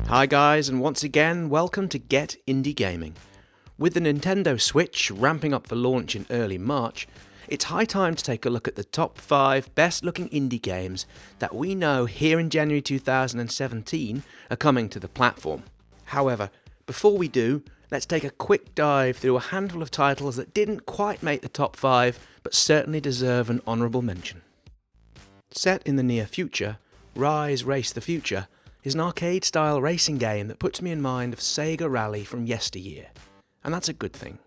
Hi guys, and once again, welcome to Get Indie Gaming. With the Nintendo Switch ramping up for launch in early March, it's high time to take a look at the top 5 best looking indie games that we know here in January 2017 are coming to the platform. However, before we do, let's take a quick dive through a handful of titles that didn't quite make the top 5, but certainly deserve an honourable mention. Set in the near future, Rise Race the Future is an arcade-style racing game that puts me in mind of Sega Rally from yesteryear, and that's a good thing.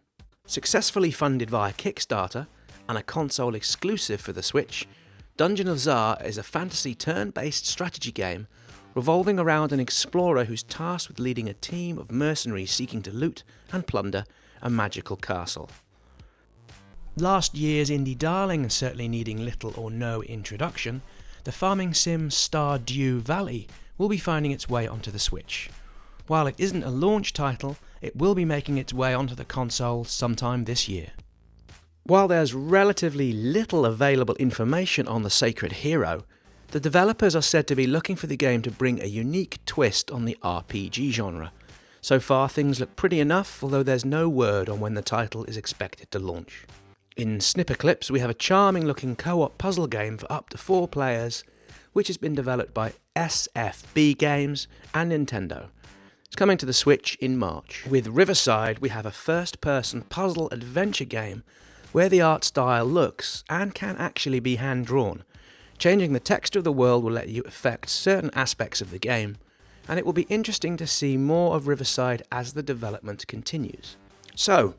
Successfully funded via Kickstarter and a console exclusive for the Switch, Dungeon of Tsar is a fantasy turn-based strategy game revolving around an explorer who's tasked with leading a team of mercenaries seeking to loot and plunder a magical castle. Last year's indie darling and certainly needing little or no introduction, the farming sim Stardew Valley will be finding its way onto the Switch. While it isn't a launch title, it will be making its way onto the console sometime this year. While there's relatively little available information on the sacred hero, the developers are said to be looking for the game to bring a unique twist on the RPG genre. So far things look pretty enough, although there's no word on when the title is expected to launch. In snipper clips we have a charming looking co-op puzzle game for up to 4 players, which has been developed by SFB Games and Nintendo. It's coming to the Switch in March. With Riverside we have a first-person puzzle adventure game where the art style looks and can actually be hand-drawn. Changing the texture of the world will let you affect certain aspects of the game, and it will be interesting to see more of Riverside as the development continues. So,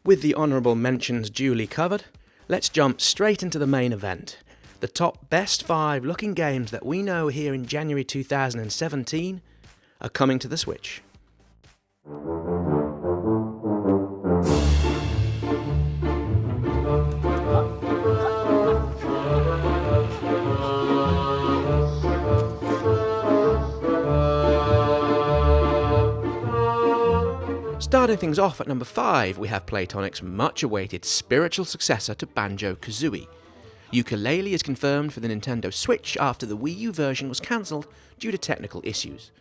with the honourable mentions duly covered, let's jump straight into the main event. The top best 5 looking games that we know here in January 2017 are coming to the Switch. Starting things off at number 5, we have Playtonic's much-awaited spiritual successor to Banjo-Kazooie. Yooka-Laylee is confirmed for the Nintendo Switch after the Wii U version was cancelled due to technical issues.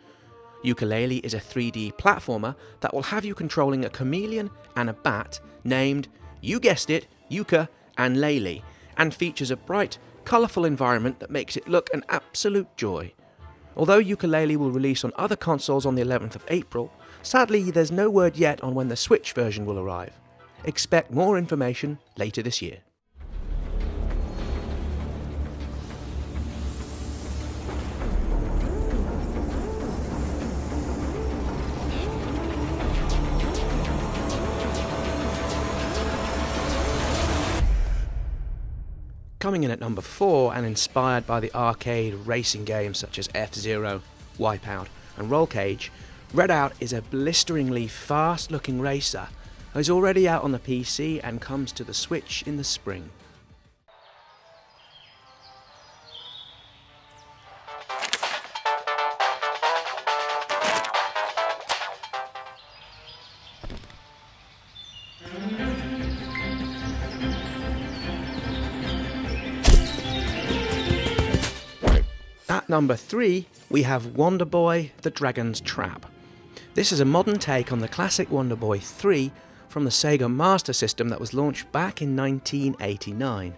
Yooka-Laylee is a 3D platformer that will have you controlling a chameleon and a bat named, you guessed it, Yuka and Laylee, and features a bright, colourful environment that makes it look an absolute joy. Although Yooka-Laylee will release on other consoles on the 11th of April, sadly there's no word yet on when the Switch version will arrive. Expect more information later this year. Coming in at number 4 and inspired by the arcade racing games such as F-Zero, Wipeout and Roll Cage, Redout is a blisteringly fast looking racer who is already out on the PC and comes to the Switch in the spring. At number 3, we have Wonder Boy: The Dragon's Trap. This is a modern take on the classic Wonder Boy 3 from the Sega Master System that was launched back in 1989.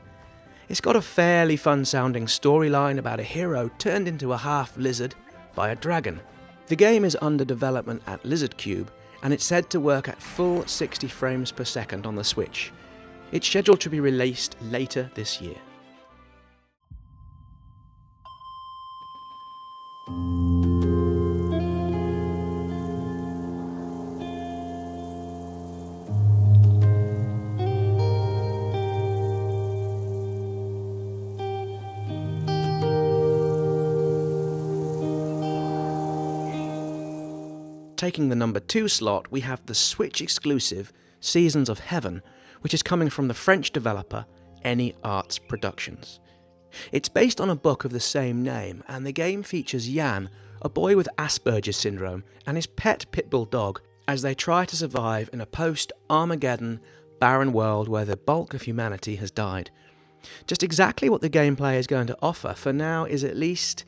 It's got a fairly fun-sounding storyline about a hero turned into a half-lizard by a dragon. The game is under development at Lizard Cube, and it's said to work at full 60 frames per second on the Switch. It's scheduled to be released later this year. Taking the number 2 slot, we have the Switch exclusive Seasons of Heaven, which is coming from the French developer Any Arts Productions. It's based on a book of the same name, and the game features Jan, a boy with Asperger's syndrome, and his pet pitbull dog as they try to survive in a post-Armageddon barren world where the bulk of humanity has died. Just exactly what the gameplay is going to offer for now is at least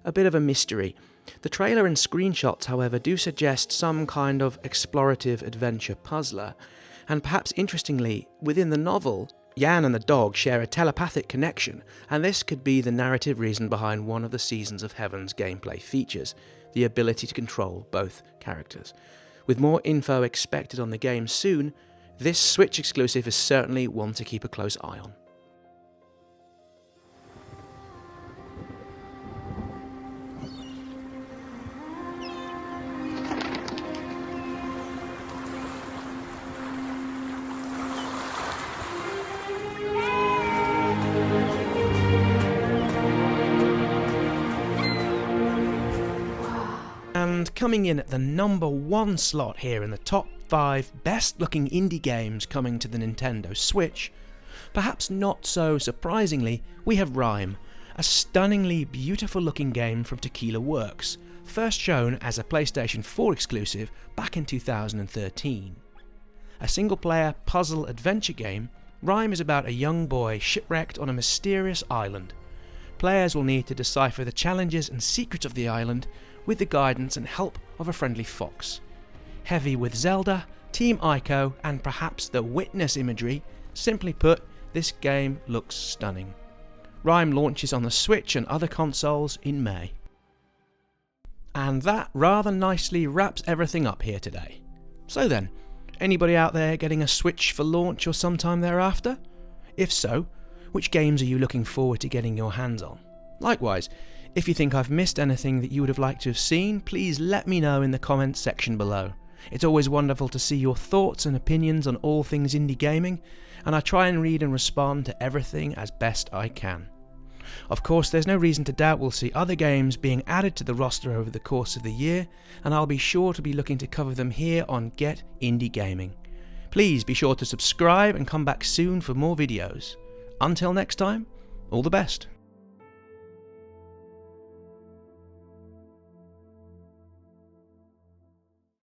a bit of a mystery. The trailer and screenshots, however, do suggest some kind of explorative adventure puzzler, and perhaps interestingly, within the novel, Jan and the dog share a telepathic connection, and this could be the narrative reason behind one of the Seasons of Heaven's gameplay features, the ability to control both characters. With more info expected on the game soon, this Switch exclusive is certainly one to keep a close eye on. And coming in at the number 1 slot here in the top 5 best looking indie games coming to the Nintendo Switch, perhaps not so surprisingly, we have Rime, a stunningly beautiful looking game from Tequila Works, first shown as a PlayStation 4 exclusive back in 2013. A single player puzzle adventure game, Rime is about a young boy shipwrecked on a mysterious island. Players will need to decipher the challenges and secrets of the island with the guidance and help of a friendly fox. Heavy with Zelda, Team Ico, and perhaps the Witness imagery, simply put, this game looks stunning. Rime launches on the Switch and other consoles in May. And that rather nicely wraps everything up here today. So then, anybody out there getting a Switch for launch or sometime thereafter? If so, which games are you looking forward to getting your hands on? Likewise, if you think I've missed anything that you would have liked to have seen, please let me know in the comments section below. It's always wonderful to see your thoughts and opinions on all things indie gaming, and I try and read and respond to everything as best I can. Of course, there's no reason to doubt we'll see other games being added to the roster over the course of the year, and I'll be sure to be looking to cover them here on Get Indie Gaming. Please be sure to subscribe and come back soon for more videos. Until next time, all the best.